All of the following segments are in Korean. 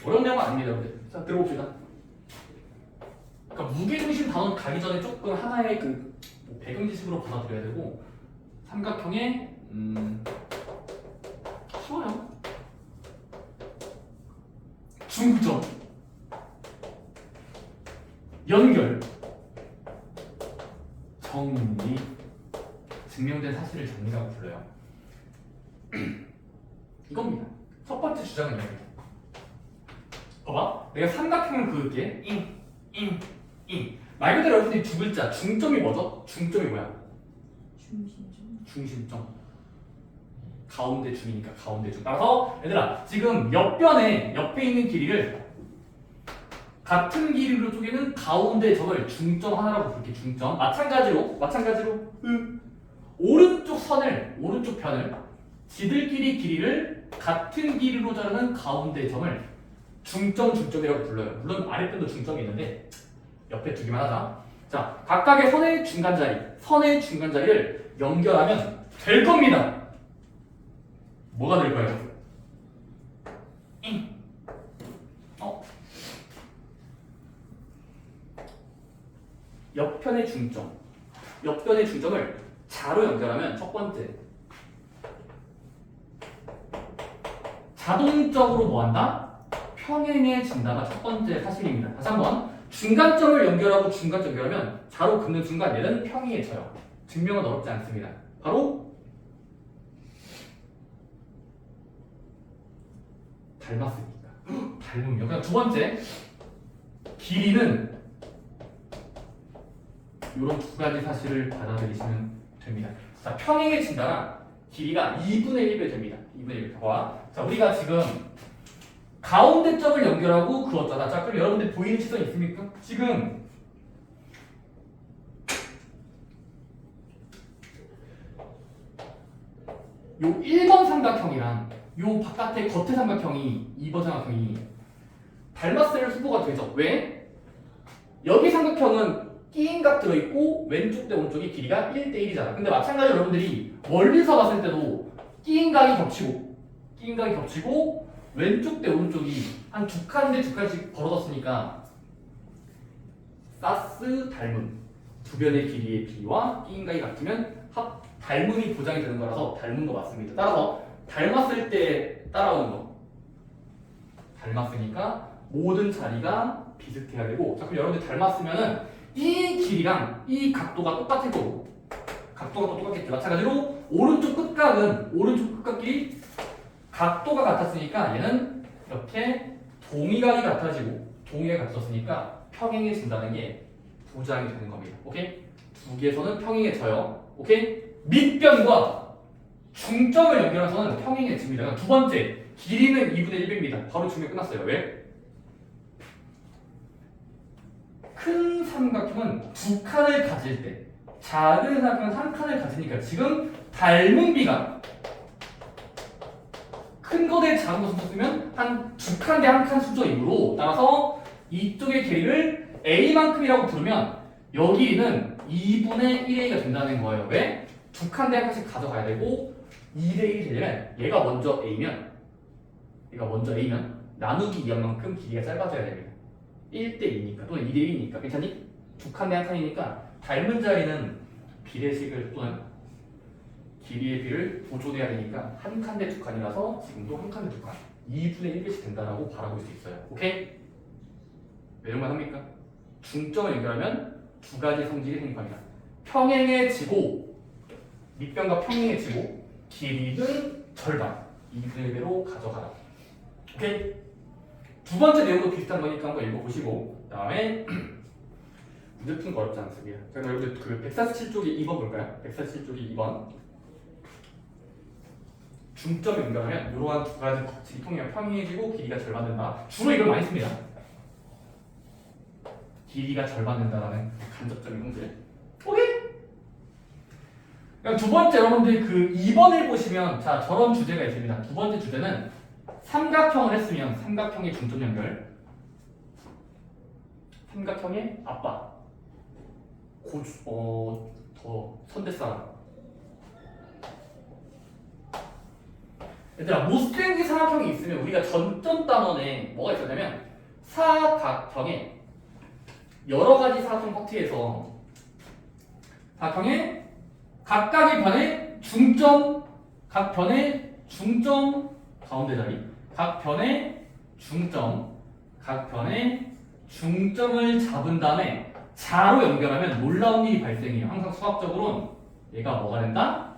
어려운 내용은 아닙니다, 여러분들. 자, 들어봅시다. 그러니까 무게중심 단원 가기 전에 조금 하나의 그 배경 지식으로 받아들여야 되고 삼각형의 쉬워요. 중점, 연결, 정리, 증명된 사실을 정리라고 불러요. 이겁니다. 첫 번째 주장은 여기다. 봐봐, 내가 삼각형을 그을게. 말 그대로 여러분들이 두 글자 중점이 뭐죠? 중점이 뭐야? 중심점. 가운데 중이니까 가운데 중. 따라서 얘들아 지금 옆에 있는 길이를 같은 길이로 쪼개는 가운데 점을 중점 하나라고 부를게. 중점. 마찬가지로 오른쪽 편을 지들끼리 길이를 같은 길이로 자르는 가운데 점을 중점이라고 불러요. 물론 아랫변도 중점이 있는데 옆에 두 개만 하자. 자, 각각의 선의 중간자리를 연결하면 될 겁니다. 뭐가 될까요? 옆편의 중점을 자로 연결하면 첫 번째 자동적으로 뭐한다? 평행해진다가 첫 번째 사실입니다. 다시 한번 중간점을 연결하고 중간점 연결하면 자로 긋는 순간 얘는 평행해져요. 증명은 어렵지 않습니다. 바로 닮았으니까. 닮음이요. 그럼 두 번째 길이는 이런 두 가지 사실을 받아들이시면 됩니다. 자, 평행해진다라 길이가 2분의 1배 됩니다. 2분의 1배. 봐. 자, 우리가 지금 가운데 점을 연결하고 그었잖아. 자, 그럼 여러분들 보이는 시선 있습니까? 지금 요 1번 삼각형이랑 요 바깥의 겉의 삼각형이 2번 삼각형이 닮았을 후보가 되죠. 왜? 여기 삼각형은 끼인각 들어있고 왼쪽 대 오른쪽이 길이가 1대1이잖아. 근데 마찬가지로 여러분들이 멀리서 봤을 때도 끼인각이 겹치고 왼쪽 대 오른쪽이 한 두 칸씩 벌어졌으니까 사스 닮음 두 변의 길이의 비와 끼인각이 같으면 닮음이 보장이 되는 거라서 닮은 거 맞습니다. 따라서 닮았을 때 따라오는 거 닮았으니까 모든 자리가 비슷해야 되고 자, 그럼 여러분들 닮았으면은 이 길이랑 이 각도가 똑같을 거고 각도가 또 똑같겠죠. 마찬가지로 오른쪽 끝각끼리 각도가 같았으니까 얘는 이렇게 동의각이 같았으니까 평행해진다는 게 보장이 되는 겁니다. 오케이? 두 개선은 평행해져요. 오케이? 밑변과 중점을 연결해서는 평행해집니다. 두 번째 길이는 2분의 1배입니다. 바로 증명 끝났어요. 왜? 큰 삼각형은 두 칸을 가질 때 작은 삼각형은 한 칸을 가지니까 지금 닮은 비가 큰 거 대 작은 거 쓰면 한 두 칸 대 한 칸 수저이므로 따라서 이쪽의 길이를 A만큼이라고 부르면 여기 길이는 2분의 1A가 된다는 거예요. 왜? 두 칸 대 한 칸씩 가져가야 되고 2대1이 되려면 얘가 먼저 A면 나누기 2한만큼 길이가 짧아져야 됩니다. 1대2니까 또는 2대1이니까 괜찮니? 두 칸 대 한 칸이니까 닮은 자리는 비례식을 또는 길이의 비를 보존해야 되니까 한 칸 대 두 칸이라서 지금도 한 칸 대 두 칸 2분의 1배씩 된다라고 바라볼 수 있어요. 오케이? 외용만 합니까? 중점을 연결하면 두 가지 성질이 생깁니다. 평행해지고 밑변과 평행해지고 길이는 절반 2분의 1배로 가져가라. 오케이? 두 번째 내용도 비슷한 거니까 한번 읽어보시고 그 다음에 문제 푸는 거 어렵지 않습니다. 그래서 여러분들 그 147쪽이 2번 볼까요? 147쪽이 2번 중점 연결하면 이러한 두 가지 법칙이 통하면 평행해지고 길이가 절반된다. 주로 이걸 많이 씁니다. 길이가 절반된다라는 간접적인 문제. 오케이? 그럼 두 번째 여러분들 그 2번을 보시면 자 저런 주제가 있습니다. 두 번째 주제는 삼각형을 했으면 삼각형의 중점 연결 삼각형의 아빠 더 선대사람 얘들아 못생긴 사각형이 있으면 우리가 전전 단원에 뭐가 있었냐면 사각형에 여러 가지 사각형 파트에서 사각형의 각각의 변의 중점, 각 변의 중점 가운데 자리, 각 변의 중점, 각 변의 중점을 잡은 다음에 자로 연결하면 놀라운 일이 발생해요. 항상 수학적으로는 얘가 뭐가 된다?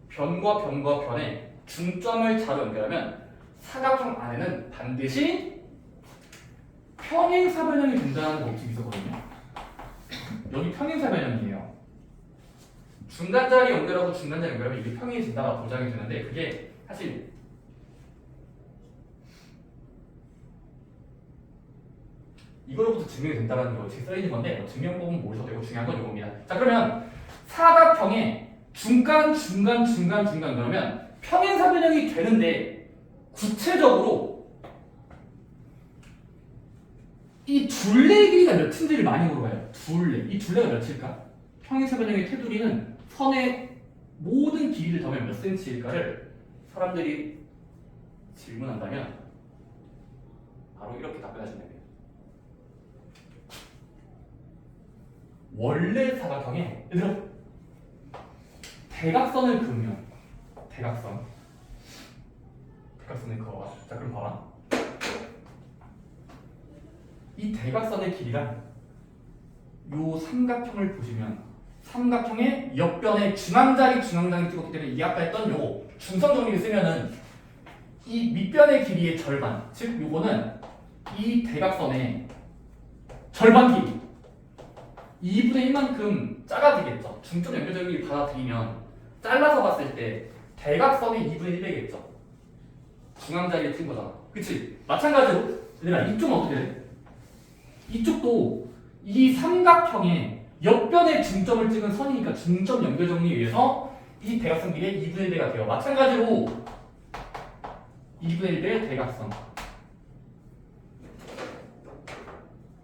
변과 변과 변의 중점을 자로 연결하면 사각형 안에는 반드시 평행사변형이 된다는 거 법칙이 있었거든요. 여기 평행사변형이에요. 중간자리 연결하고 중간자리 연결하면 이게 평행해진다가 보장이 되는데 그게 사실 이거로부터 증명이 된다는 게 어떻게 써있는 건데 증명법은 모르셔도 되고 중요한 건 이겁니다. 자 그러면 사각형의 중간 그러면 평행사변형이 되는데 구체적으로 이 둘레의 길이가 몇인지를 많이 물어봐요. 이 둘레가 몇일까? 평행사변형의 테두리는 선의 모든 길이를 더하면 몇 cm일까를 사람들이 질문한다면 바로 이렇게 답변하시면 됩니다. 원래 사각형에 얘들아 대각선을 그으면 대각선을 그어봐. 자 그럼 봐라. 이 대각선의 길이랑 요 삼각형을 보시면 삼각형의 옆변에 중앙자리 찍었기 때문에 이 아까 했던 요거 중성 정리를 쓰면은 이 밑변의 길이의 절반, 즉 요거는 이 대각선의 절반 길이 2분의 1만큼 작아지겠죠. 중점 연결점이 받아들이면 잘라서 봤을 때 대각선의 2분의 1 되겠죠. 중앙자리에 튼 거잖아. 그치? 마찬가지로 얘들아 이쪽은 어떻게 돼? 이쪽도 이 삼각형의 옆변에 중점을 찍은 선이니까 중점 연결 정리에 의해서 이 대각선 길이의 2분의 1배가 돼요. 마찬가지로 2분의 1배의 대각선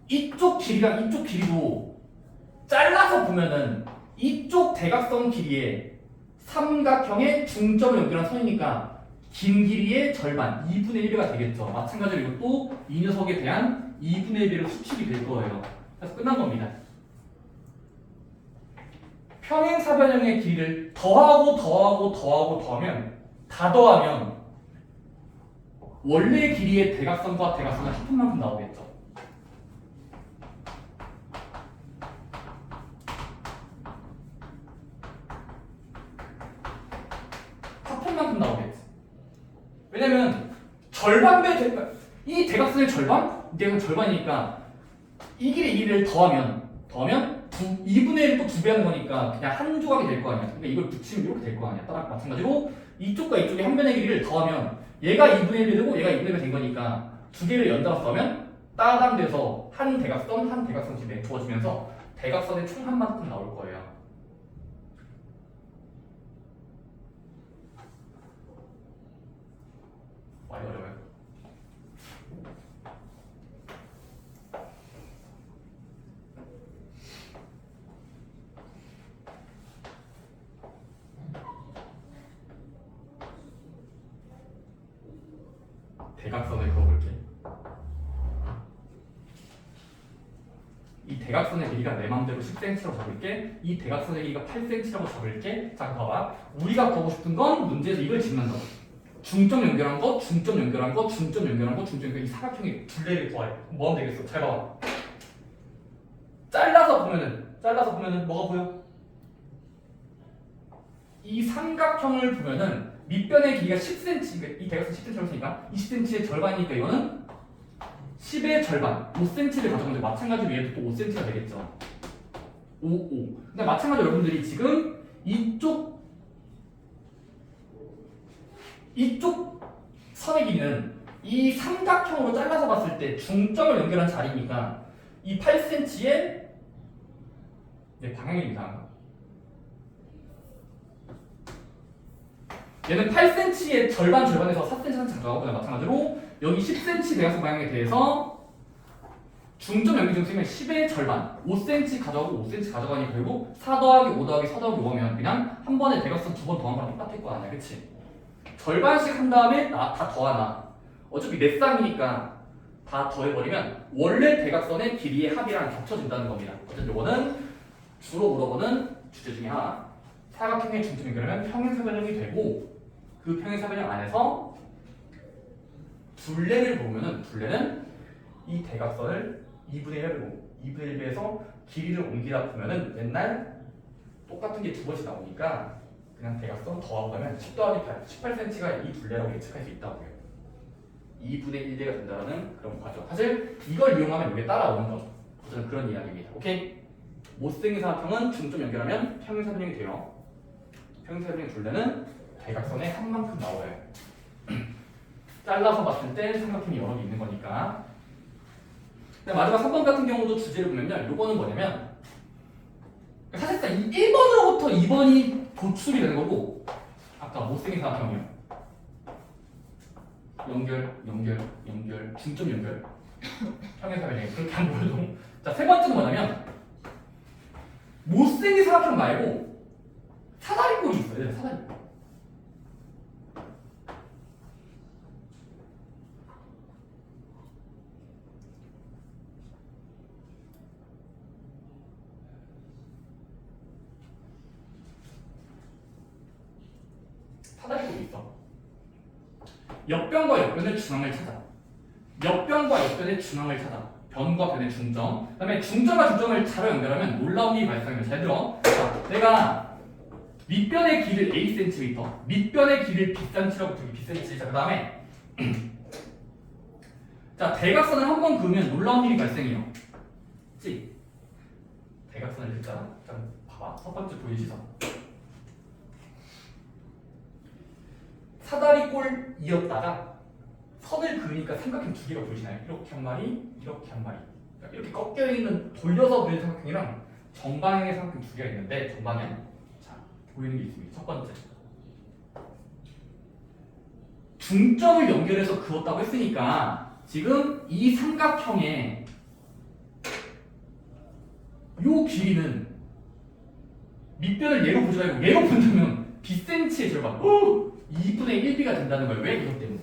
이쪽 길이랑 이쪽 길이도 잘라서 보면은 이쪽 대각선 길이의 삼각형의 중점을 연결한 선이니까 긴 길이의 절반 2분의 1배가 되겠죠. 마찬가지로 이것도 이 녀석에 대한 2분의 1배로 수축이 될 거예요. 그래서 끝난 겁니다. 평행사변형의 길이를 더하면 다 더하면 원래 길이의 대각선과 대각선을 합한 만큼 나오겠죠. 합한 만큼 나오겠지. 왜냐면 이 대각선의 절반? 대각선 절반이니까 이 길이를 더하면 2분의 1을 또 2배 하는 거니까 그냥 한 조각이 될 거 아니야. 그러니까 이걸 붙이면 이렇게 될 거 아니야. 따라 마찬가지로 이쪽과 이쪽의 한 변의 길이를 더하면 얘가 2분의 1이 되고 얘가 2분의 1이 된 거니까 두 개를 연달아서 더하면 따당 돼서 한 대각선 집에 주어지면서 대각선의 총 한만큼 나올 거예요. 많이 어려워요. 대각선을 그어볼게. 이 대각선의 길이가 내 맘대로 10cm라고 잡을게. 이 대각선의 길이가 8cm라고 잡을게. 자, 봐봐. 우리가 보고 싶은 건 문제에서 이걸 짓는다. 중점 연결한 거, 중점 연결한 거, 중점 연결한 거, 중점 연결. 이 사각형의 둘레를 구하래. 뭐 하면 되겠어? 잘 봐봐. 잘라서 보면은 뭐가 보여? 이 삼각형을 보면은 밑변의 길이가 10cm, 이 대각선 10cm라고 했으니까 20cm의 절반이니까 이거는 10의 절반, 5cm를 가져오는데 마찬가지로 얘도 또 5cm가 되겠죠. 5. 근데 마찬가지로 여러분들이 지금 이쪽 선의 길이는 이 삼각형으로 잘라서 봤을 때 중점을 연결한 자리니까 이 8cm의 방향이 이상한가? 얘는 8cm의 절반에서 4cm 가져가고 마찬가지로 여기 10cm 대각선 방향에 대해서 중점 연결점 쓰면 10의 절반 5cm 가져가고 5cm 가져가니 결국 4 더하기 5 더하기 4 더하기 5하면 그냥 한 번에 대각선 두 번 더한 거랑 똑같을 거 아니야, 그치? 절반씩 한 다음에 다 더하나. 어차피 내 쌍이니까 다 더해버리면 원래 대각선의 길이의 합이랑 겹쳐진다는 겁니다. 어쨌든 요거는 주로 물어보는 주제 중에 하나. 사각형의 중점 연결하면 평행사변형이 되고 그 평행사변형 안에서 둘레를 보면은 둘레는 이 대각선을 2분의 1을 보고 2분의 1에서 길이를 옮기다 보면은 맨날 똑같은 게 두 번씩 나오니까 그냥 대각선 더하고 가면 10 더하기 8, 18cm가 이 둘레라고 예측할 수 있다고요. 2분의 1대가 된다는 그런 과정. 사실 이걸 이용하면 이게 따라오는 거죠. 저는 그런 이야기입니다. 오케이? 못생긴 사각형은 중점 연결하면 평행사변형이 돼요. 평행사변형 둘레는 대각선에 한 만큼 나와요. 잘라서 봤을 때 삼각형이 여러 개 있는 거니까. 마지막 3번 같은 경우도 주제를 보면요. 요거는 뭐냐면 사실상 1번으로부터 2번이 도출이 되는 거고 아까 못생긴 사각형이요. 연결, 중점 연결. 평행사변형 그렇게 안 보여도. 자, 세 번째는 뭐냐면 못생긴 사각형 말고 사다리꼴이 있어요. 사다리꼴. 사다리꼴이 있어. 옆변과 옆변의 중앙을 찾아. 옆변과 옆변의 중앙을 찾아. 변과 변의 중점. 그 다음에 중점과 중점을 자로 연결하면 놀라운 일이 발생하면 잘 들어. 자, 내가 밑변의 길이를 A cm, 밑변의 길이를 Bcm라고 두기 Bcm. 자, 그 다음에 자, 대각선을 한 번 그으면 놀라운 일이 발생해요. 그치? 대각선을 긋잖아. 자, 봐봐. 첫 번째 보이시죠? 사다리꼴이었다가 선을 그으니까 삼각형 두 개가 보이시나요? 이렇게 한 마리, 이렇게 한 마리. 이렇게 꺾여 있는 돌려서 그린 삼각형이랑 정방향의 삼각형 두 개가 있는데 정방향. 자, 보이는 게 있습니다. 첫 번째. 중점을 연결해서 그었다고 했으니까 지금 이 삼각형의 요 길이는 밑변을 얘로 보지 말고 얘로 본다면 Bcm의 절반 2분의 1B가 된다는 거예요. 왜? 이것 때문에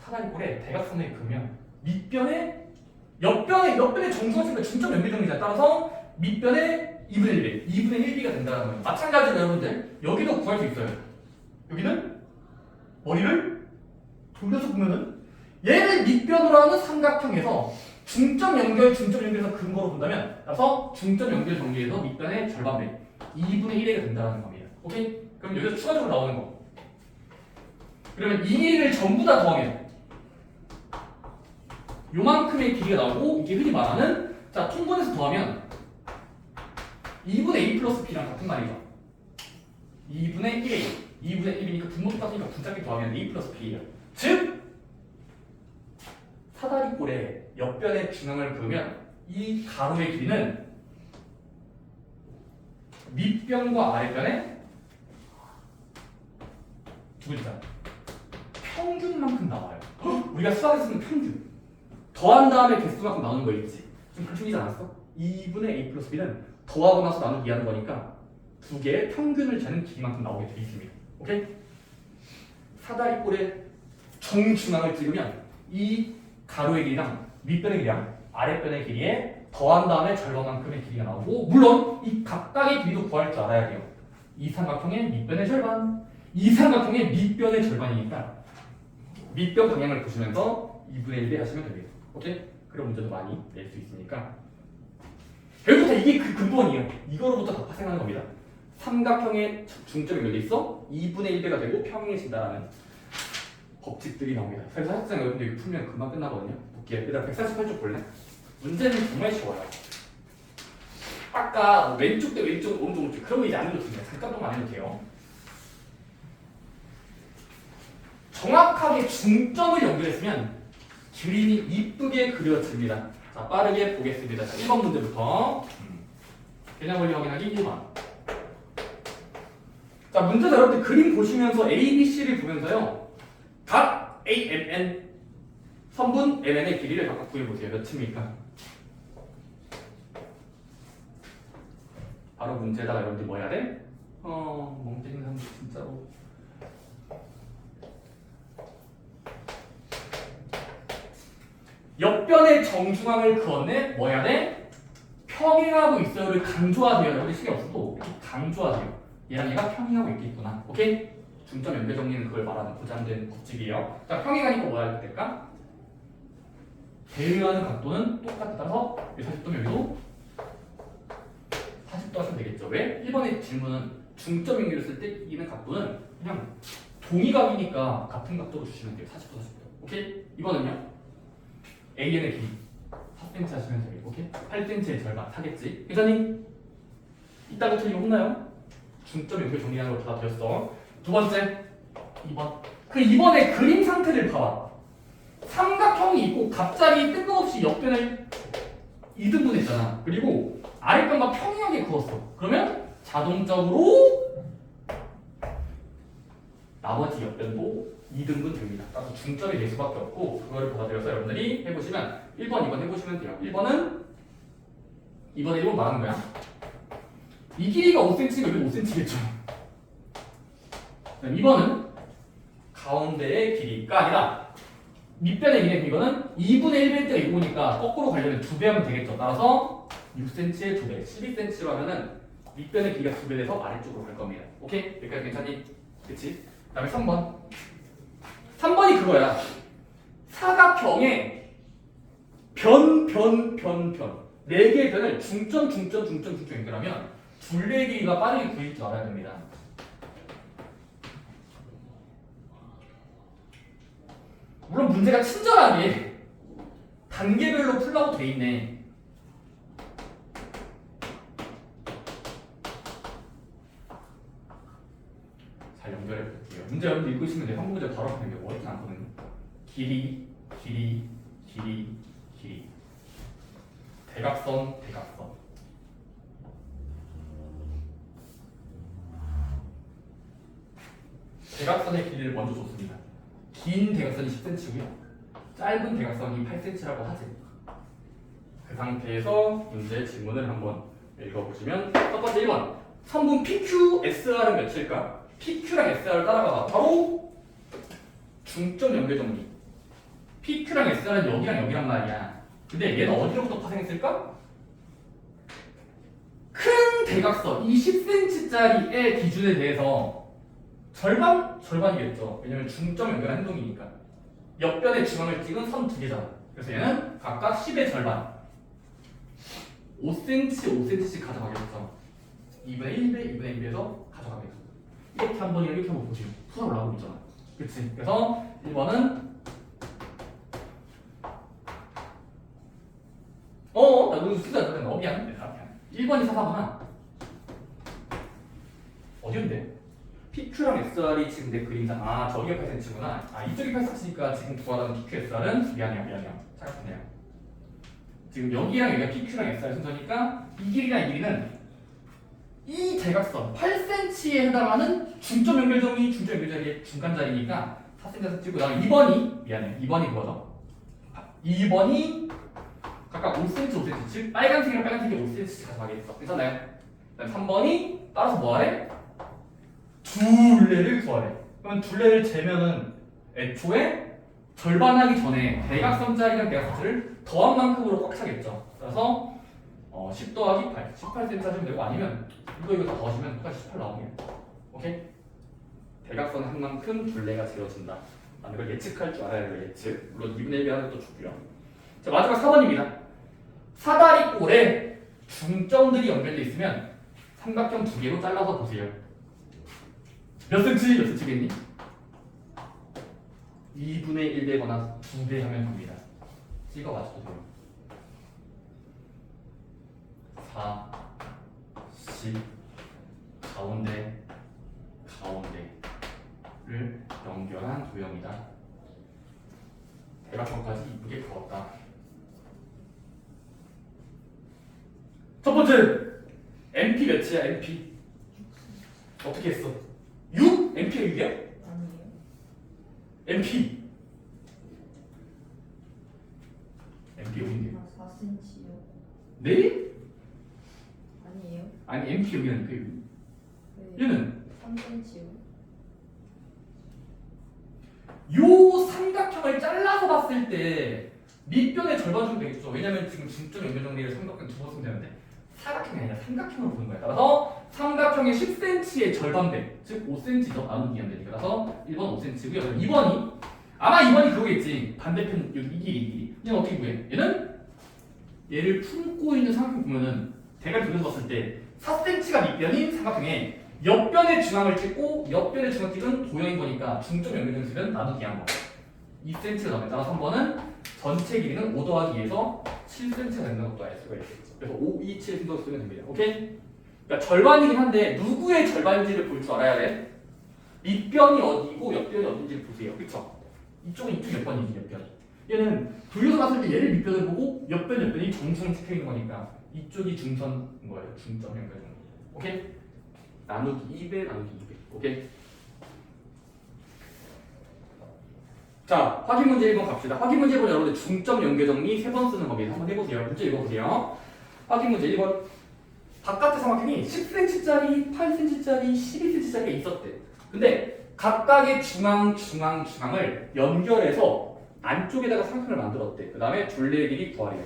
사다리꼴에 대각선을 그으면 밑변에 옆변의 정수가 있으니까 중점 연결점이잖아요. 따라서 밑변에 2분의 1B가 된다는 거예요. 마찬가지로 여러분들 여기도 구할 수 있어요. 여기는 머리를 돌려서 보면은 얘를 밑변으로 하는 삼각형에서 중점 연결해서 그은 거로 본다면 따라서 중점 연결 전개에서 밑변의 절반배 2분의 1이 된다는 겁니다. 오케이? 그럼 여기서 추가적으로 나오는 거. 그러면 이 길이를 전부 다 더하면 요만큼의 길이가 나오고 이게 흔히 말하는 자 통분해서 더하면 2분의 A 플러스 B랑 같은 말이죠. 2분의 1A 2분의 1이니까 분모 똑같으니까 분짝이 더하면 A 플러스 B예요. 즉 사다리꼴의 옆변의 중앙을 그으면 이 가로의 길이는 밑변과 아랫변의 두 글자 평균만큼 나와요. 우리가 수학에서 쓰는 평균 더한 다음에 개수만큼 나오는 거 있지. 좀 불충이지 않았어? 2분의 A 플러스 B는 더하고 나서 나누기 하는 거니까 두 개의 평균을 재는 길이만큼 나오게 되어 있습니다. 오케이? 사다리꼴의 정중앙을 찍으면 이 가로의 길이랑 밑변의 길이랑 아랫변의 길이에 더한 다음에 절반만큼의 길이가 나오고 물론 이 각각의 길이도 구할 줄 알아야 돼요. 이 삼각형의 밑변의 절반 이 삼각형의 밑변의 절반이니까 밑변 방향을 보시면서 2분의 1에 하시면 됩니다. 오케이? 그런 문제도 많이 낼 수 있으니까 결국 다 이게 그 근본이에요. 이거로부터 다 파생하는 겁니다. 삼각형의 중점이 연결돼 있어 2분의 1배가 되고 평행해진다라는 법칙들이 나옵니다. 그래서 학생 여러분들 이거 풀면 금방 끝나거든요. 볼게요. 일단 148쪽 볼래? 문제는 정말 쉬워요. 아까 왼쪽 대 왼쪽, 오른쪽 오른쪽 그런 거 이제 안 해도 됩니다. 잠깐 동안 안 해도 돼요. 정확하게 중점을 연결했으면 그림이 이쁘게 그려집니다. 자, 빠르게 보겠습니다. 자, 1번 문제부터 개념 원리 확인하기 1번. 자, 문제는 여러분들 그림 보시면서 A, B, C를 보면서요. 각 A, M, N 선분 MN의 길이를 각각 구해보세요. 몇입니까? 바로 문제에다가 여러분들 뭐 해야 돼? 멍때리는 사람들 진짜로. 옆변의 정중앙을 그었네. 뭐 해야 돼? 평행하고 있어요를 강조하세요. 여러분이 시계 없어도 이렇게 강조하세요. 얘랑 얘가 평행하고 있겠구나. 오케이? 중점 연결 정리는 그걸 말하는 고장된 법칙이에요. 자, 평행하니까 뭐 해야 될까? 대응하는 각도는 똑같다. 따라서 40도면 여기도 40도 하시면 되겠죠. 왜? 1번의 질문은 중점 연결을 쓸 때 이기는 각도는 그냥 동의각이니까 같은 각도로 주시면 돼요. 40도, 40도. 오케이? 이번은요? AN의 길이 4cm 하시면 되겠고, 오케이? 8cm의 절반 하겠지? 괜찮니? 이따가 틀리면 혼나요? 중점 연결 정리하는 걸 다 드렸어. 두 번째, 2번. 그 2번의 그림 상태를 봐봐. 삼각형이 있고 갑자기 뜬금없이 옆변을 2등분했잖아. 그리고 아랫변과 평행하게 그었어. 그러면 자동적으로 나머지 옆변도 2등분 됩니다. 따라서 중점이 될 수밖에 없고 그거를 받아들여서 여러분들이 해보시면 1번, 2번 해보시면 돼요. 1번은 2번에 1번 말하는 거야. 이 길이가 5cm가 여기 5cm겠죠. 2번은 가운데의 길이가 아니라 밑변의 길이 이거는 2분의 1일 때가 이거니까 거꾸로 가려면 2배 하면 되겠죠. 따라서 6cm의 2배, 12cm로 하면은 밑변의 길이가 2배 돼서 아래쪽으로 갈 겁니다. 오케이? 여기까지 괜찮니? 그치? 그 다음에 3번. 3번이 그거야. 사각형의 변. 4개의 변을 중점 연결하면 둘레의 길이가 빠르게 구릴 줄 알아야 됩니다. 물론 문제가 친절하게 단계별로 풀라고 돼 있네. 잘 연결해 볼게요. 문제 여러분들 읽고 있으면 한 문제 바로 하면 돼요. 어렵지 않거든요. 길이. 대각선. 대각선의 길이를 먼저 줬습니다. 긴 대각선이 10cm고요. 짧은 대각선이 8cm라고 하지. 그 상태에서 문제 질문을 한번 읽어보시면 첫 번째 1번. 선분 PQSR은 몇일까? PQ랑 SR을 따라가봐. 바로 중점 연결 정리. PQ랑 SR은 여기랑 말이야. 근데 얘는 어디로부터 파생했을까? 큰 대각선, 이 10cm짜리의 기준에 대해서 절반이겠죠. 왜냐면 중점 연결한 행동이니까. 옆변의 중앙을 찍은 선 2개잖아. 그래서 얘는 각각 10의 절반. 5cm씩 가져가겠죠. 2분의 1에서 가져가겠죠. 이렇게 한 번이랑 이렇게 한번 보세요. 수가 올라가고 있잖아. 그치? 그래서 1번은 나 너무 쓰자. 미안. 1번이 사사구나. 어디였는데? PQ랑 SR이 지금 내 그림이잖아. 저기가 8cm구나. 이쪽이 8cm니까 지금 구하라는 PQ, SR은 미안해요. 잘못했네요. 지금 여기랑 여기가 PQ랑 SR 순서니까 이 길이랑 이 길이는 이 대각선 8cm에 해당하는 중점 연결 자리의 중간 자리니까 4cm에서 찍고 나면 2번이 뭐죠? 2번이 각각 5cm, 즉 빨간색이랑 빨간색이 5cm씩 가져가겠어. 괜찮나요? 그다음 3번이 따라서 뭐하래? 둘레를 구하래. 그러면 둘레를 재면은 애초에 절반하기 전에 대각선짜리랑 대각선짜리를 더한 만큼으로 꽉 차겠죠. 그래서 10 더하기 8, 18cm 하시면 되고 아니면 이거 다 더하시면 똑같이 18 나오겠네. 오케이? 대각선 한 만큼 둘레가 지어진다. 라는 걸 예측할 줄 알아야 돼요. 예측. 물론 2분의 1이 하나 또 주고요. 자, 마지막 4번입니다. 사다리꼴에 중점들이 연결되어 있으면 삼각형 2개로 잘라서 보세요. 몇 cm겠니? 2분의 1 되거나 2배 하면 됩니다. 찍어 맞춰도 돼요. 4, 10, 가운데를 연결한 도형이다. 대각선까지 이쁘게 그었다. 첫 번째, MP 몇이야? MP 어떻게 했어? 6? MP가 6이야? 아니에요. MP 6인데 4cm요. 네? 아니에요. 아니 MP 6이라니까 6. 왜요? 얘는 3cm. 요 삼각형을 잘라서 봤을 때 밑변의 절반 정도 되겠죠. 왜냐면 지금 중점 연결 정리를 삼각형 두 번 쓰면 되는데 사각형이 아니라 삼각형으로 보는 거야. 따라서 삼각형의 10cm의 절반배, 즉 5cm죠. 나누기 하면 되니까. 따라서 1번 5cm고요. 2번이 아마 2번이 그거겠지. 반대편 여기 이 길이. 얘는 어떻게 구해? 얘를 품고 있는 삼각형 보면은 대괄 돌려서 봤을 때 4cm가 밑변인 삼각형에 옆변의 중앙을 찍고 옆변의 중앙 찍은 도형인 거니까 중점 연결점수는 나누기 한 거. 2cm가 나오면 따라서 3번은 전체 길이는 5 더하기 2에서 7cm가 된다는 것도 알 수가 있겠죠. 그래서 5, 2, 7 정도 쓰면 됩니다. 오케이? 그러니까 절반이긴 한데 누구의 절반인지를 볼 줄 알아야 돼. 밑변이 어디고 옆변이 어딘지를 보세요. 그쵸? 이쪽은 이쪽 옆변이지 옆변이. 얘는 돌려서 봤을 때 얘를 밑변을 보고 옆변이 정수를 찍혀 있는 거니까 이쪽이 중선인 거예요. 중점 연결. 오케이? 나누기 2배 나누기 2배. 오케이? 자, 확인 문제 1번 갑시다. 확인 문제 1번 여러분들 중점 연결 정리 3번 쓰는 겁니다. 한번 해보세요. 문제 읽어보세요. 확인 문제 1번. 바깥의 삼각형이 10cm짜리, 8cm짜리, 12cm짜리가 있었대. 근데 각각의 중앙을 연결해서 안쪽에다가 삼각형을 만들었대. 그 다음에 둘레의 길이 구하래요.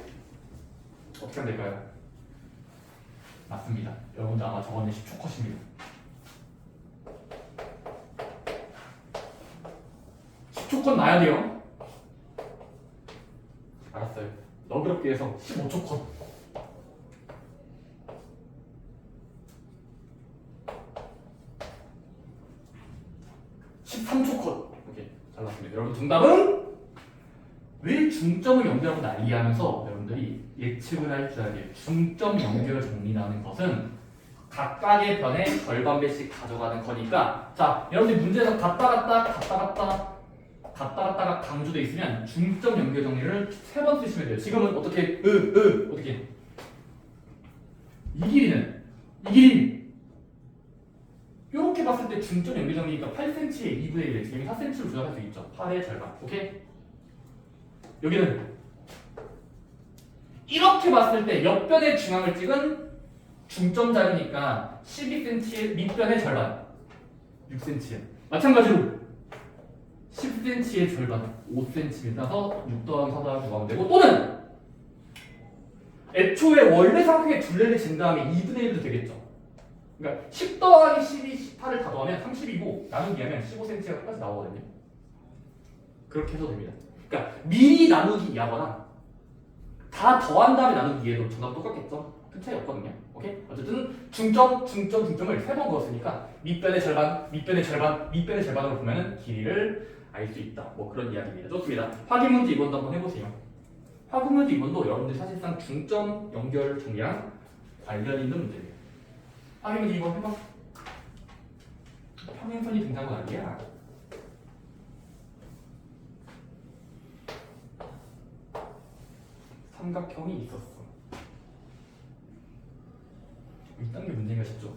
어떻게 하면 될까요? 맞습니다. 여러분들 아마 저번에 10초 컷입니다. 10초 컷 나야 돼요. 알았어요. 너그럽게 해서 15초 컷. 13초 컷. 오케이. 잘 났습니다. 여러분 정답은 왜 중점을 연결하고 난리하면서 여러분들이 예측을 할 줄 알아야 돼요. 중점 연결 정리라는 것은 각각의 변의 절반배씩 가져가는 거니까 자 여러분들 문제에서 갔다가 강조돼 있으면 중점 연결 정리를 3번 쓰시면 돼요. 지금은 어떻게 어떻게 이 길이 이렇게 봤을 때 중점 연결 정리니까 8cm의 2분의 1 지금 4cm로 조절할 수 있죠. 8의 절반. 오케이? 여기는 이렇게 봤을 때 옆변의 중앙을 찍은 중점 자리니까 12cm의 밑변의 절반 6cm야. 마찬가지로 10cm의 절반 5cm를 따서 6 더하기 4 더하기 9 하면 되고 또는 애초에 원래 삼각형의 둘레를 진 다음에 2분의 1도 되겠죠. 그러니까 10 더하기 12, 18을 다 더하면 30이고 나누기 하면 15cm가 똑같이 나오거든요. 그렇게 해도 됩니다. 그러니까 미리 나누기 이하거나 다 더한 다음에 나누기 이해도 정답 똑같겠죠? 큰 차이 없거든요. 오케이? 어쨌든 중점을 3번 그었으니까 밑변의 절반으로 보면은 길이를 알 수 있다. 뭐 그런 이야기입니다. 좋습니다. 확인 문제 2번도 한번 해보세요. 확인 문제 2번도 여러분들 사실상 중점 연결 정리랑 관련 있는 문제입니다. 확인 문제 2번 해봐. 평행선이 등장한 건 아니야. 삼각형이 있었어. 이딴 게 문제인가 싶죠?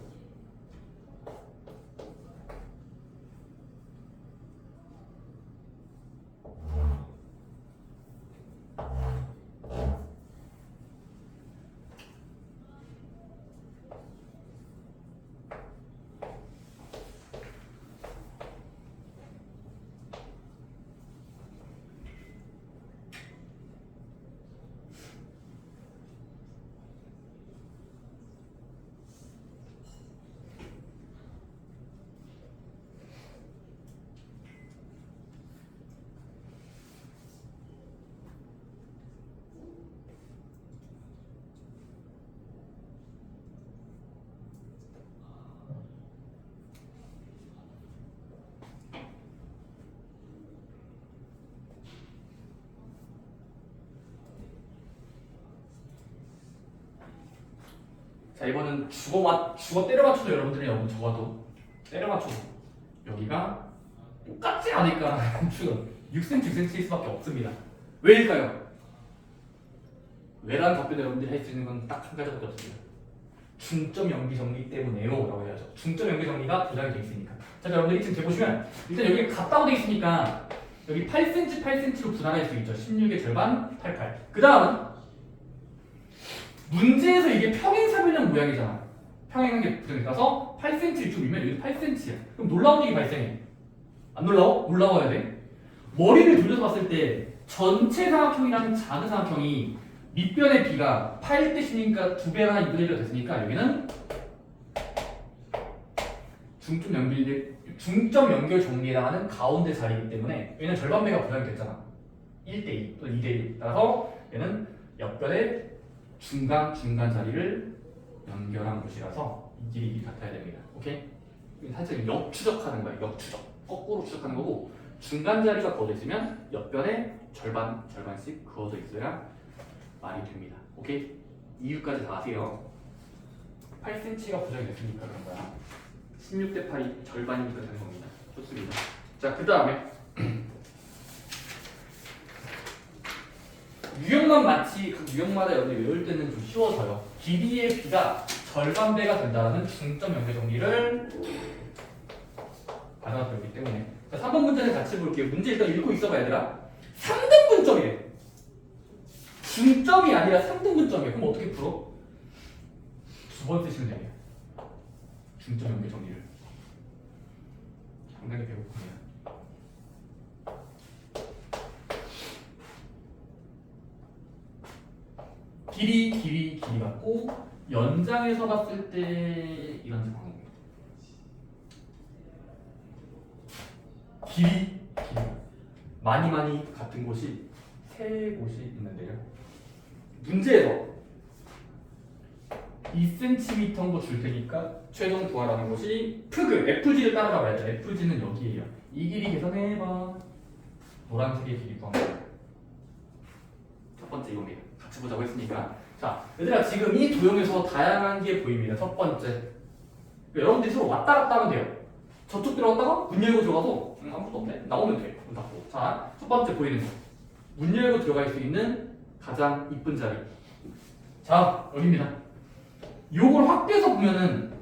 자 이번은 주어 때려 맞춰도 여러분들이 여러분 적어도 때려 맞춰도 여기가 똑같지 않을까 지금 6cm일 수밖에 없습니다. 왜일까요? 왜라는 답변을 여러분들이 할 수 있는 건 딱 한 가지밖에 없습니다. 중점 연기 정리 때문에요 라고 해야죠. 중점 연기 정리가 보장이 되어 있으니까. 자 여러분들이 지금 보시면 일단 여기 같다고 되어 있으니까 여기 8cm로 분할할 수 있죠. 16의 절반 88. 그 다음은 문제에서 이게 평행사변형 모양이잖아. 평행관계 부정이라서 8cm 이쪽이면 여기 8cm야. 그럼 놀라운 일이 발생해. 안 놀라워? 놀라워야 돼. 머리를 돌려서 봤을 때 전체 삼각형이랑 작은 삼각형이 밑변의 비가 8대시니까 2배나 2분의 1가 됐으니까 여기는 중점 연결 정리에 해당하는 가운데 자리이기 때문에 얘는 절반배가 부정이 됐잖아. 1대2 또는 2대1. 따라서 얘는 옆변의 중간 자리를 연결한 곳이라서 이 길이 같아야 됩니다. 오케이? 살짝 역추적하는 거야. 역추적. 거꾸로 추적하는 거고 중간 자리가 그어져 있으면 옆변에 절반씩 그어져 있어야 말이 됩니다. 오케이? 이유까지 다 아세요. 8cm가 부정이 됐으니까 그런 거야. 16대 8이 절반이니까 되는 겁니다. 좋습니다. 자, 그 다음에 유형만 마치 그 유형마다 여러분이 외울 때는 좀 쉬워져요. 길이의 b가 절반배가 된다는 중점 연결 정리를 받아들였기 때문에. 자, 3번 문제는 같이 볼게요. 문제 일단 읽고 있어봐 얘들아. 3등분점이래. 중점이 아니라 3등분점이야. 그럼 어떻게 풀어? 두 번 쓰시면 돼요. 중점 연결 정리를. 상당히 배고프네요. 길이 같고 연장해서 봤을 때 이런 상황입니다. 길이 많이 같은 곳이 세 곳이 있는데요. 문제에서 2cm인 거 줄 테니까 최종 구하라는 것이 프그 FG를 따라가 봐야 돼. FG는 여기에요. 이 길이 계산해봐. 노란색의 길이 구합니다. 첫 번째 이겁니다. 같이 보자고 했으니까. 자, 얘들아 지금 이 도형에서 다양한 게 보입니다. 첫 번째. 여러분들이 서로 왔다 갔다 하면 돼요. 저쪽 들어갔다가 문 열고 들어가서 아무것도 없네. 나오면 돼. 문 닫고. 자, 첫 번째 보이는 거. 문 열고 들어갈 수 있는 가장 이쁜 자리. 자, 여기입니다. 요걸 확대해서 보면은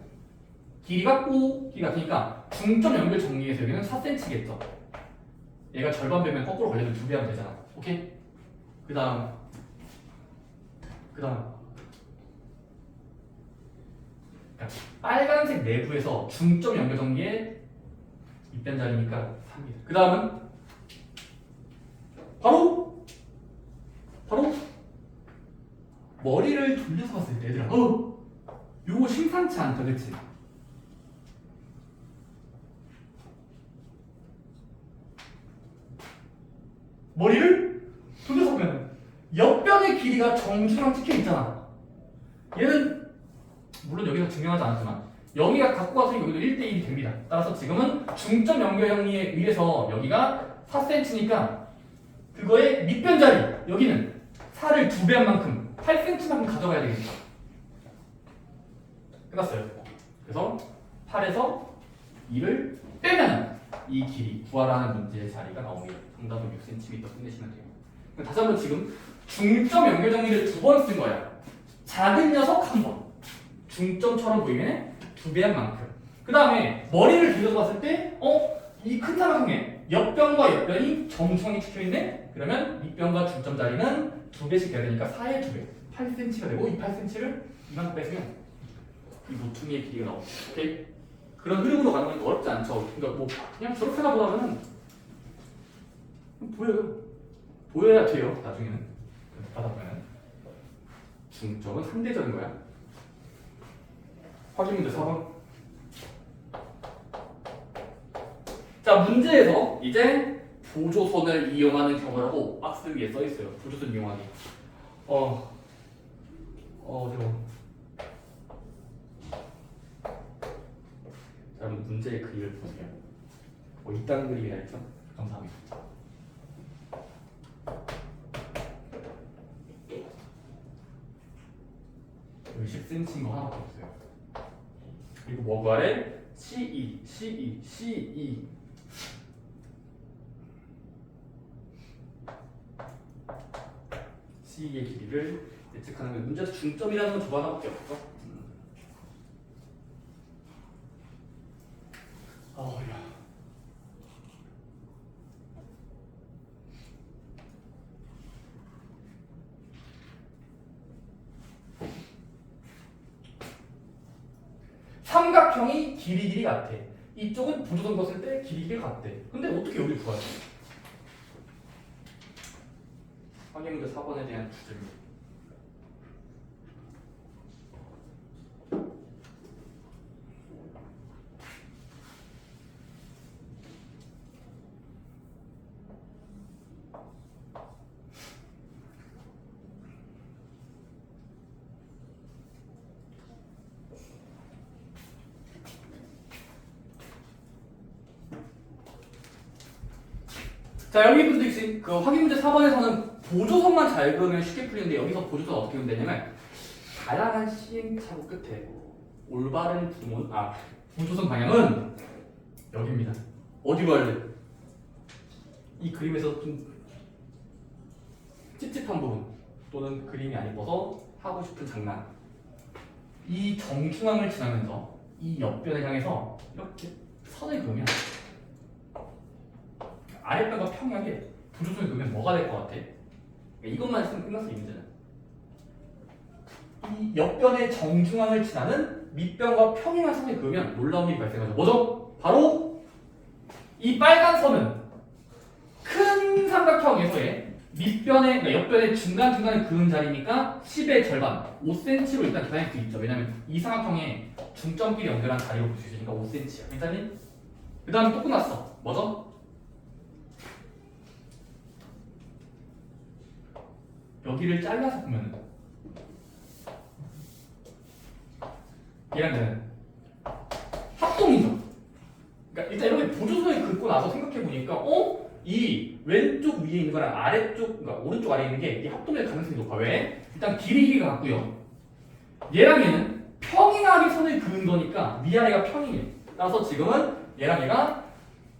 길이 같으니까 중점 연결 정리해서 여기는 4cm겠죠. 얘가 절반 배면 거꾸로 걸리면 2배 하면 되잖아. 오케이? 그 다음 그러니까 빨간색 내부에서 중점 연결 정리의 입변 자리니까 3이다. 그 다음은 바로 머리를 돌려서 봤을 때 얘들아 요거 심상치 않다 그치? 머리를 돌려서 보면 옆변의 길이가 정중앙 찍혀 있잖아. 얘는 물론 여기서 증명하지 않았지만 여기가 갖고 가서 여기도 1대1이 됩니다. 따라서 지금은 중점 연결 정리에 의해서 여기가 4cm니까 그거의 밑변 자리 여기는 4를 2배한 만큼 8cm만큼 가져가야 되겠죠. 끝났어요. 그래서 8에서 2를 빼면 이 길이 구하라는 문제의 자리가 나옵니다. 정답은 6cm 끝내시면 돼요. 다시 한번 지금 중점 연결 정리를 2번 쓴 거야. 작은 녀석 1번. 중점처럼 보이면 2배한 만큼. 그 다음에 머리를 들여서 봤을 때 이 큰 삼각형에 옆변과 옆변이 정중앙에 찍혀있네? 그러면 밑변과 중점 자리는 2배씩 돼야 되니까 4의 2배 8cm가 되고 이 8cm를 이만큼 빼주면 이 모퉁이의 길이가 나옵니다. 오케이? 그런 흐름으로 가는 건 어렵지 않죠. 그러니까 뭐 그냥 저렇게 나보다는 보여야 돼요. 나중에는 받아보면 중점은 상대적인 거야. 확인 문제 4번. 자, 문제에서 이제 보조선을 이용하는 경우라고 박스 위에 써 있어요. 보조선 이용하기. 어려워. 자, 그럼 문제의 그림을 보세요. 이딴 그림이라 했죠? 감사합니다. 여기 10cm인 거 하나밖에 없어요. 그리고 뭐 아래 CE C의 길이를 예측하는 게 문제에서 중점이라는 건 저거 하나밖에 없어. 야. 삼각형이 길이 같아. 이쪽은 보조선 뒀을 때 길이가 같대. 근데 어떻게 여기 구하지? 확인문제 4번에 대한 주제입니다. 자, 여기 분도 있지. 그 확인문제 4번에서는 보조선만 잘 그으면 쉽게 풀리는데 여기서 보조선 어떻게 그으면 되냐면 다양한 시행착오 끝에 올바른 보조선 방향은 여기입니다. 어디로 할래? 이 그림에서 좀 찝찝한 부분 또는 그림이 안 예뻐서 하고 싶은 장난. 이 정중앙을 지나면서 이 옆변을 향해서 이렇게 선을 그으면 아랫변과 평행하게 부조선을 그으면 뭐가 될 것 같아? 이것만 있으면 끝났어, 이 문제는. 이 옆변의 정중앙을 지나는 밑변과 평행한 선을 그으면 놀라운 일이 발생하죠. 뭐죠? 바로 이 빨간 선은 큰 삼각형에서의 밑변의, 그러니까 옆변의 중간중간에 그은 자리니까 10의 절반, 5cm로 일단 계산할 수 있죠. 왜냐면 이 삼각형의 중점끼리 연결한 자리로 볼 수 있으니까 5cm야. 괜찮니? 그 다음에 또 끝났어. 뭐죠? 여기를 잘라서 보면 얘는 합동이죠. 그러니까 일단 이렇게 보조선을 긋고 나서 생각해보니까 이 왼쪽 위에 있는 거랑 아래쪽, 그러니까 오른쪽 아래에 있는 게 이 합동일 가능성이 높아. 왜? 일단 길이가 같고요. 얘랑 얘는 평행하게 선을 그은 거니까 위아래가 평행해. 따라서 지금은 얘랑 얘가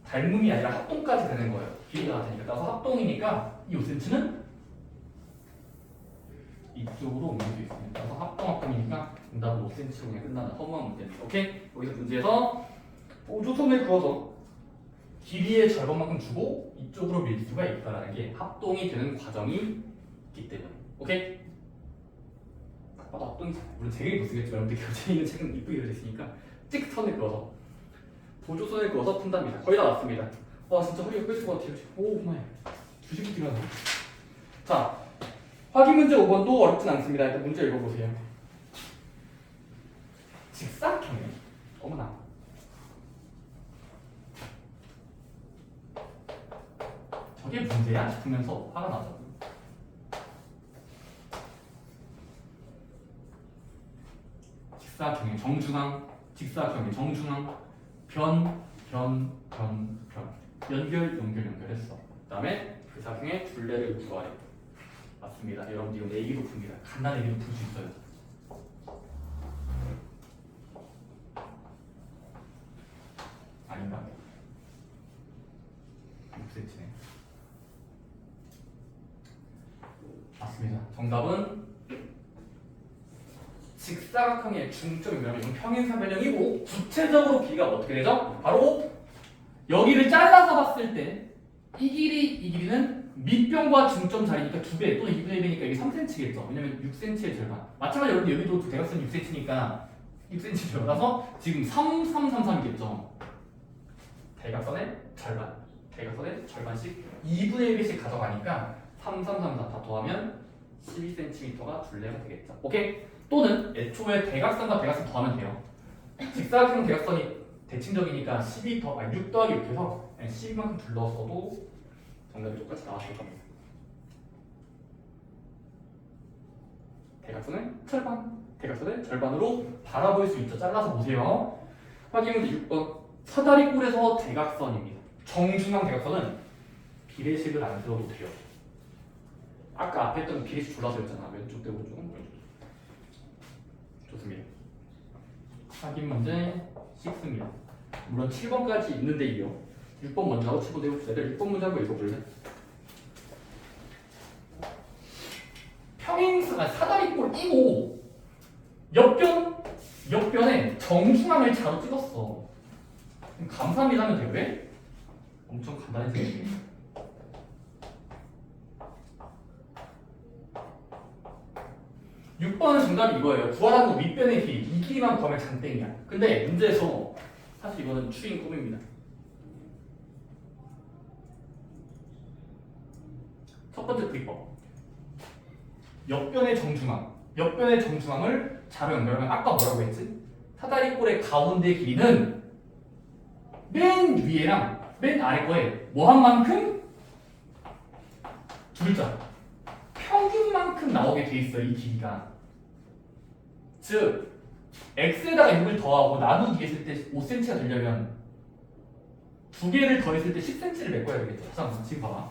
닮음이 아니라 합동까지 되는 거예요. 길이가 같으니까. 따라서 합동이니까 이 5cm는 이쪽으로 옮길 수 있습니다. 그래서 합동이니까 정답은 5cm로 그냥 끝나는 허무한 문제입니다. 오케이? 여기서 문제에서 보조선을 그어서 길이의 절반만큼 주고 이쪽으로 밀 수가 있다는 게 합동이 되는 과정이 있기 때문에. 오케이? 딱 봐도 합동이잖아. 물론 제일 못 쓰겠지만 여러분들 교재에 있는 책은 이쁘게 그려져 있으니까 찍 선을 그어서 보조선을 그어서 푼답니다. 거의 다 왔습니다. 와 진짜 허리가 끄실 것 같아요. 오 정말 주식이 들어가네. 자, 확인 문제 5번도 어렵진 않습니다. 일단 문제 읽어보세요. 직사각형에 어머나 저게 문제야 싶으면서 화가 나죠. 직사각형의 정중앙, 직사각형의 정중앙, 변 연결했어. 그 다음에 그 사각형의 둘레를 구하래. 맞습니다. 여러분들 이거 내기도 풉니다. 간단히 내기도 풀 수 있어요. 아닌가? 6cm네. 맞습니다. 정답은 직사각형의 중점이면 이건 평행사변형이고 구체적으로 길이가 어떻게 되죠? 바로 여기를 잘라서 봤을 때 이 길이는 밑변과 중점 자리니까 2배 또는 2분의 1이니까 이게 3cm겠죠. 왜냐면 6cm의 절반. 마찬가지로 여러분 여기도 대각선이 6cm니까 6cm 절반이라서 지금 3333이겠죠. 대각선의 절반. 대각선의 절반씩 2분의 1씩 가져가니까 3333 다 더하면 12cm가 둘레가 되겠죠. 오케이? 또는 애초에 대각선과 대각선 더하면 돼요. 직사각형 대각선이 대칭적이니까 6 더하기 6 해서 12만큼 둘러서도 정답이 똑같이 나왔을 겁니다. 대각선을 절반으로 바라볼 수 있죠. 잘라서 보세요. 확인 문제 6번. 사다리꼴에서 대각선입니다. 정중앙 대각선은 비례식을 안 들어도 돼요. 아까 앞에 했던 비례식 졸라서 였잖아. 왼쪽 대 오른쪽은 왼쪽. 좋습니다. 확인 문제 6입니다. 물론 7번까지 있는데요. 6번 먼저 하고 7번 해봅시다. 6번 문제 한번 읽어볼래? 평행사가 사다리꼴 이고 옆변에 정중앙을 자로 찍었어. 감사합니다 하면 돼요. 왜? 엄청 간단해지네. (6번은) 정답이 이거예요. 구하라는 거 윗변의 길이 길이만 구하면 장땡이야. 근데 문제에서 사실 이거는 추린 꿈입니다. 첫 번째 비법. 옆변의 정중앙을 자로 연결하면 아까 뭐라고 했지? 사다리꼴의 가운데 길이는 맨 위에랑 맨 아래 거에 뭐 한 만큼? 둘자 평균만큼 나오게 돼 있어. 이 길이가. 즉 x에다가 6을 더하고 나누기 했을 때 5cm가 되려면 두 개를 더했을 때 10cm를 메꿔야 되겠죠. 잠깐만 지금 봐봐.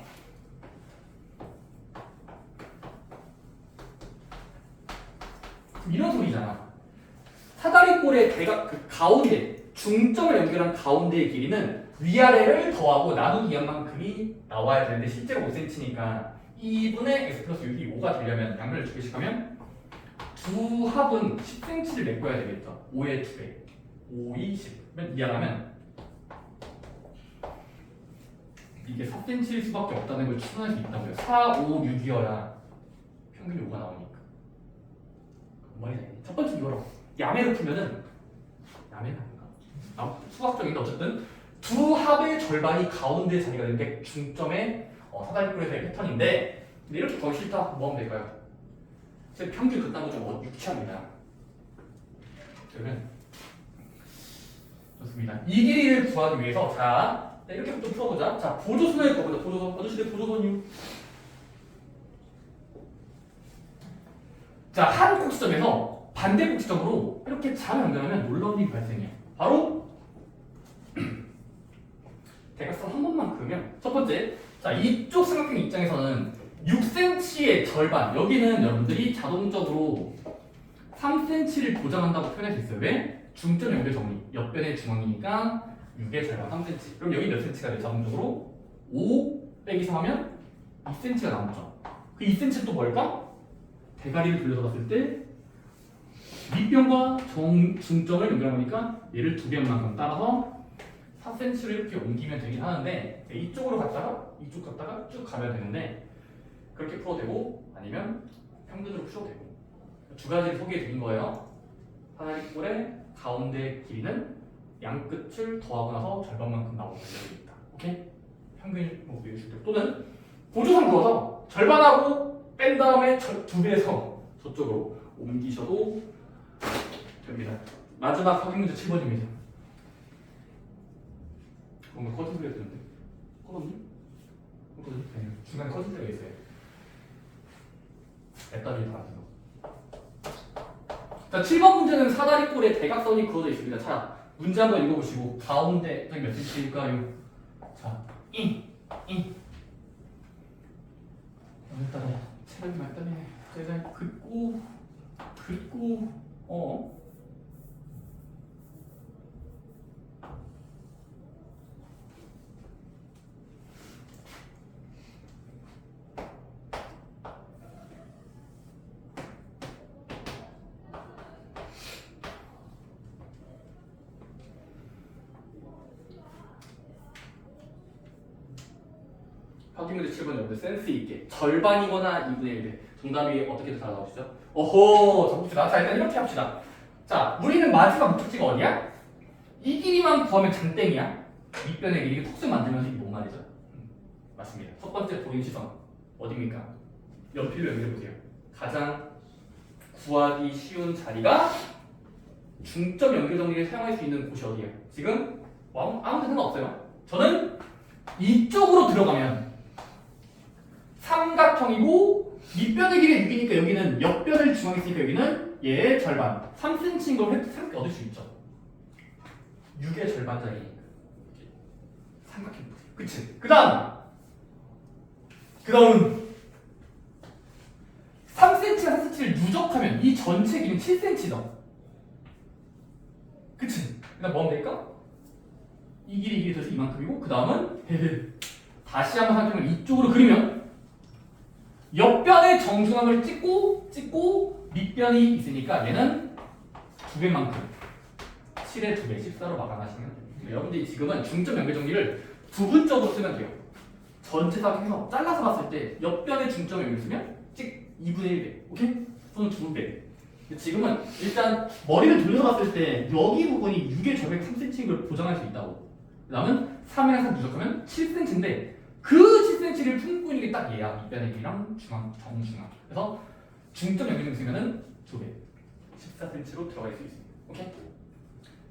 이런 소리잖아. 사다리꼴의 대각 그 가운데 중점을 연결한 가운데의 길이는 위아래를 더하고 나누기 한 만큼이 나와야 되는데 실제로 5cm니까 2분의 x 플러스 6이 5가 되려면 양면을 두 개씩 하면 두 합은 10cm를 메꿔야 되겠죠. 5의 2배 5, 2, 10면 이해하면 이게 4cm일 수밖에 없다는 걸 추론할 수 있다고요. 4, 5, 6이어야 평균이 5가 나오니까. 첫 번째 이거로 야매를 풀면은 야매가 아닌가? 수학적인데 어쨌든 두 합의 절반이 가운데 자리가 되는 게 중점의 사다리꼴에서의 패턴인데 근데 이렇게 더 싫다 뭐 하면 될까요? 제 평균 그딴 거 좀 유치합니다. 그러면 좋습니다. 이 길이를 구하기 위해서 자 이렇게부터 풀어보자. 자 보조선을 거보자. 보조선 거두시대 보조선유. 자, 한 꼭지점에서 반대 꼭지점으로 이렇게 잘 연결하면 놀라운 일이 발생해요. 바로 대각선 한 번만 그으면 첫 번째, 자 이쪽 삼각형 입장에서는 6cm의 절반, 여기는 여러분들이 자동적으로 3cm를 보장한다고 표현할 수 있어요. 왜? 중점 연결 정리, 옆변의 중앙이니까 6의 절반 3cm. 그럼 여기 몇 cm가 돼요? 자동적으로 5 빼기 3 하면 2cm가 남죠. 그 2cm는 또 뭘까? 대가리를 돌려서 봤을 때 밑변과 중점을 연결하니까 얘를 두 변만큼 따라서 4cm를 이렇게 옮기면 되긴 하는데 이쪽으로 갔다가 이쪽 갔다가 쭉 가면 되는데 그렇게 풀어도 되고 아니면 평균으로 풀어도 되고 두 가지를 소개해 드린 거예요. 사다리꼴의 가운데 길이는 양 끝을 더하고 나서 절반만큼 나오게 되어 있다. 오케이? 평균 뭐 외우실 때 또는 보조선 그어서 절반하고 뺀 다음에 두 배에서 저쪽으로 옮기셔도 됩니다. 마지막 확인 문제 7번입니다. 뭔가 커진 소리가 드는데? 커졌니? 커졌니? 네. 중간에 커진 데가 있어요. 배터리 달아서. 자, 7번 문제는 사다리꼴에 대각선이 그어져 있습니다. 자, 문제 한번 읽어보시고 가운데 저기 몇 cm일까요? 자, 오늘따라 체력이 많다네. 제가 긋고 확인문제 7번 여러분들 센스 있게 절반이거나 2분의 1배 정답이 어떻게 다 나오시죠? 어허 자 봅시다. 자 일단 이렇게 합시다. 자 우리는 마지막 목적지가 어디야? 이 길이만 구하면 장땡이야. 밑변의 길이 톡스 만들면서 이게 뭔 말이죠? 맞습니다. 첫 번째 보인 시선 어디입니까? 연필로 연결해보세요. 가장 구하기 쉬운 자리가 중점 연결 정리를 사용할 수 있는 곳이 어디예요? 지금 아무 데나 없어요. 저는 이쪽으로 들어가면 삼각형이고 밑변의 길이 6이니까 여기는 옆변을 중앙에 있으니까 여기는 얘의 절반 3cm인 걸 새롭게 얻을 수 있죠. 6의 절반짜리니까 삼각형 보세요. 그치? 그 다음 3cm와 4cm를 누적하면 이 전체 길이는 7cm다. 그치? 그 다음 뭐 하면 될까? 이 길이 더해서 이만큼이고 그 다음은 다시 한번 삼각형을 이쪽으로 그리면 옆변의 정중앙을 찍고 밑변이 있으니까 얘는 2배만큼 7의 2배 14로 막아가시면 됩니다. 여러분들이 지금은 중점 연결 정리를 부분적으로 쓰면 돼요. 전체 사각형에서 잘라서 봤을 때 옆변의 중점을 여기 쓰면 찍 2분의 1배 오케이? 또는 2배 지금은 일단 머리를 돌려서 봤을 때 여기 부분이 6의 절벽 3cm인 걸 보정할 수 있다고. 그다음은 3에 항상 누적하면 7cm인데 그 7cm를 품고 있는 게 딱 얘야. 밑변의 길이랑 중앙, 정중앙. 그래서 중점 연결점 있으면은 2배 14cm로 들어갈 수 있습니다. 오케이?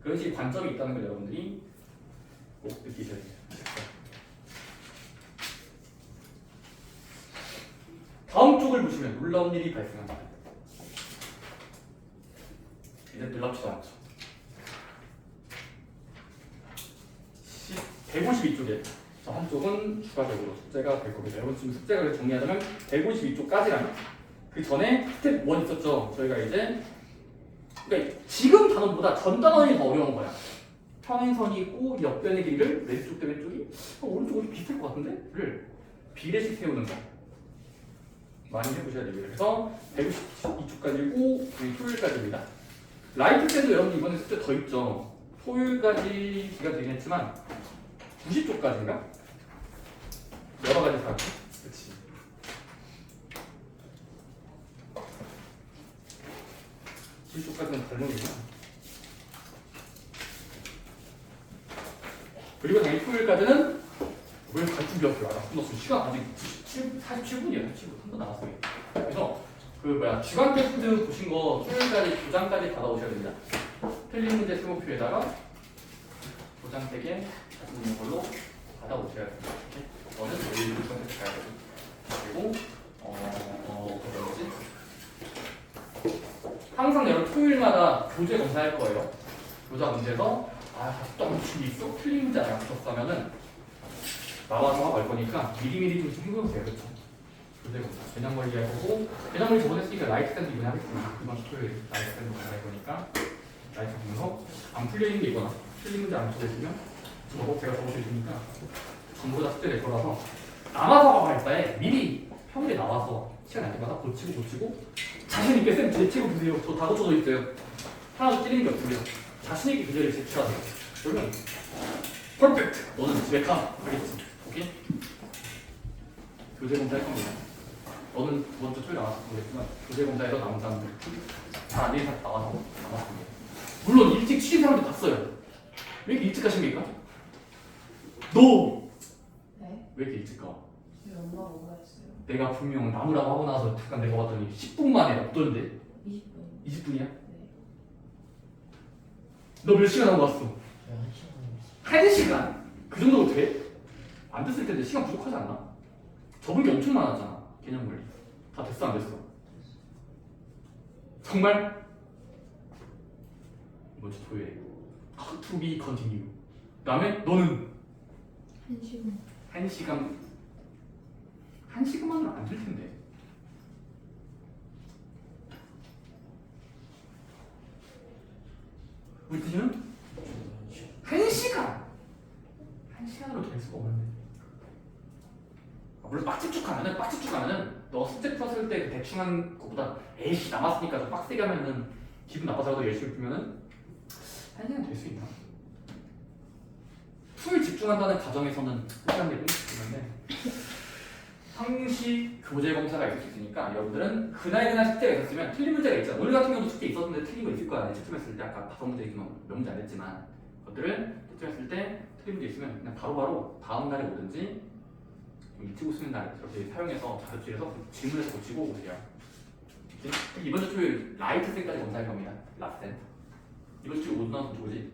그것이 관점이 있다는 걸 여러분들이 꼭 느끼셔야 돼요. 다음 쪽을 보시면 놀라운 일이 발생합니다. 이제 놀랍지도 않죠. 152쪽에 자, 한쪽은 추가적으로 숙제가 될 겁니다. 여러분 지금 숙제가 정리하자면 152쪽까지랑 그 전에 스텝 1 있었죠. 저희가 이제 그러니까 지금 단원보다 전 단원이 더 어려운 거야. 평행선이 있고 옆변의 길이를 왼쪽 대 왼쪽이 오른쪽으로 비슷할 것 같은데?를 비례식 세우는 거 많이 해보셔야 됩니다. 그래서 152쪽까지고 토요일까지입니다. 라이트 쌤도 여러분 이번에 숙제 더 있죠. 토요일까지 기가 되긴 했지만 90쪽까지인가? 여러 가지 사고. 그렇지. 쪽까지는 발목이구나. 그리고 당연히 토요일까지는 왜 갈등 비었어요? 나 끝났어. 시간 아직 47분이에요. 47분. 한번 나왔어요. 그래서 그 주간 테스트 보신 거 토요일까지 2장까지 받아오셔야 됩니다. 틀린 문제 세모표에다가 도장 3개 가지고 있는 걸로 받아오셔야 됩니다. 저는 내일 주간 테스트 가야 되고 그리고 뭐지? 항상 여러분 토요일마다 교재 검사할 거예요. 교재 문제에서 또 무슨 있어? 틀린 문제 안 풀었다면은 나와서 할 거니까 미리미리 좀 해보세요. 그렇죠? 교재 검사. 개념 관리 할 거고 개념 관리 저번에 했으니까 라이트 샌드 이번에 하겠습니다. 이번 주 토요일 라이트 샌드 검사할 거니까 라이트 보면서 안 풀려 있는 게 있거나 틀린 문제 안 풀려 있으면 저거 제가 적어줄 테니까 전부 다 숙제 낼 거라서 남아서 할 바에 미리 평일에 나와서 시간 날 때마다 고치고 자신 있게 쌤 제 책을 보세요. 저 다 고쳐져 있어요. 하나도 찌르는 게 없습니다. 자신 있게 교재를 제출하세요. 그러면 퍼펙트. 너는 집에 가. 알겠지? 오케이? 교재 검사 할 겁니다. 너는 두 번째 토요일 나와서 모르겠지만 교재 검사에서 나온 사람들 다 안 되는 사람 나와서 나왔습니다. 물론 일찍 쉬는 사람도 봤어요. 왜 이렇게 일찍 가십니까? 너! 네? 왜 이렇게 일찍 가? 저희 엄마가 뭐라 했어요? 내가 분명 나무라고 하고 나서 잠깐 내가 봤더니 10분 만에 없던데? 20분. 20분이야? 네. 너 몇 시간 하고 왔어? 1시간? 그 정도로 돼? 안 됐을 텐데 시간 부족하지 않나? 접은 게 엄청 많았잖아. 개념 관리. 다 됐어 안 됐어? 정말? 뭐지 토요일에 to be continue. 그 다음에 너는 1시간. 1시간 1시간만은 안 될 텐데. 우리 뜻이는 1시간! 1시간으로 될 수가 없는데. 물론 빡집쭉 하면은 너 숙제 풀었을 때 대충 한 것보다 에이씨 남았으니까 좀 빡세게 하면은 기분 나빠서라도 열심히 풀면은 1시간 될 수 있나? 풀 집중한다는 가정에서는 시간 내고 있는데 상시 교재 검사가 있을 수 있으니까 여러분들은 그날 숙제가 있었으면 틀린 문제가 있잖아. 오늘 같은 경우도 숙제 있었는데 틀린 거 있을 거야. 채점했을 때 아까 5문제 있으면 몇 문제 안 했지만 그것들을 채점했을 때 틀린 문제 있으면 그냥 바로바로 다음 날에 오든지 일찍 오시는 날 이렇게 사용해서 자습실에서 질문해서 고치고 오세요. 이번 주 토요일 라이트 쌤까지 검사할 겁니다. 라센. 이번 주 오전 나와서 누구지?